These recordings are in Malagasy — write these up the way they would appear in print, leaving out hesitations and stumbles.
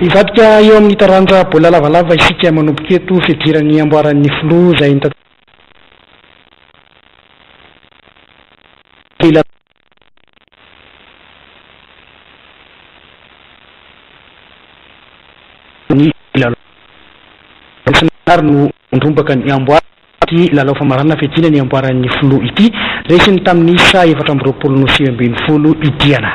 Ivadika eo amin'ny taranja bola lavalava isika manomboka eto fidiran'ny amboaran'ny filoha izay no ndrombaka ny amboara ity lalao famarana fiadina ny amboaran'ny filoha ity resiny tamin'ny isa 420 idiana.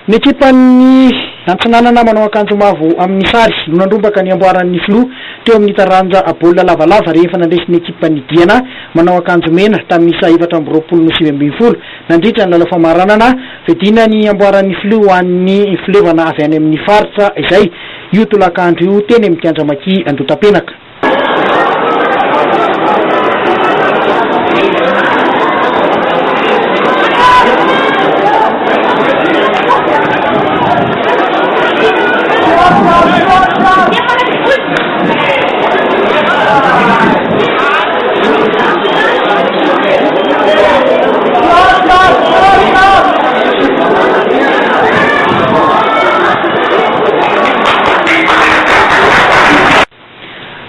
Ny ekipan'ny Antsinanana manao akanjo mavo amin'ny sary no nandrombaka ny amboaran'ny filoha teo amin'ny taranja baolina lavalava rehefa nandresiny ekipan'ny Diana manao akanjo mena tamin'ny isa 420 nandritra ny lalao famaranana fedina ny amboaran'ny filoha ho an'ny filevana avy any amin'ny faritra izay io tolakandro io teny amin'ny Kiandramaky Andotapenaka.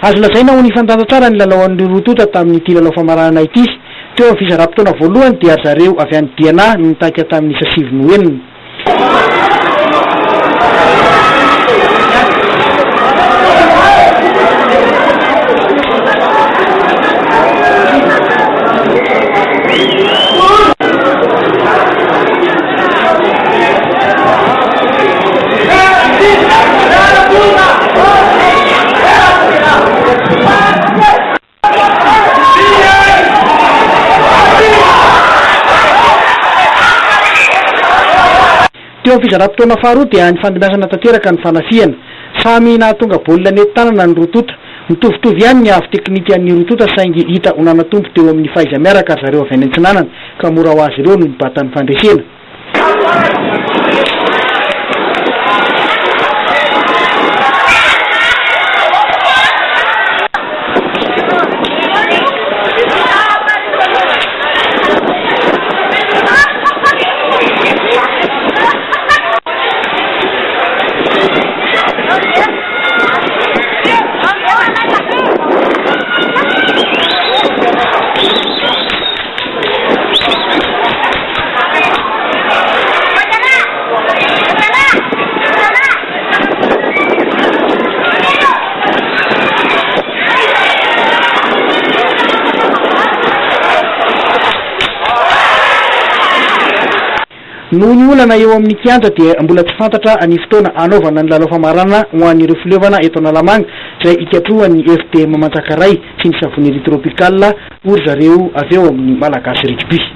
Azo lazaina ho nifantatra tsara ny lalaon'ny rotota tamin'ity lalao famarana ity teo amin'ny fizarapotona voalohany dia zareo avy any Diana no nitahika tamin'ny isa 5 noenina. Teo fizarapotona faharoa dia ny fandimbiasana tanteraka ny fanafiana samy nahatonga baolina nentanana ny rotota mitovitovy ihany ny avy teknika ny rotota saingy hita ho nanatompo teo amin'ny fahaiza miaraka zareo avy any Antsinanana ka mora ho azy ireo no nibatan'ny fandresena. Noho ny olana eo amin'ny kianja dia mbola tsy fantatra ny fotoana anaovana ny lalao famarana ho an'ireo filevana eto Analamanga izay ikatrohan'ny FTM Manjakaray sy ny Savonnerie Tropicale ory zareo avy eo amin'ny Malagasy Rugby.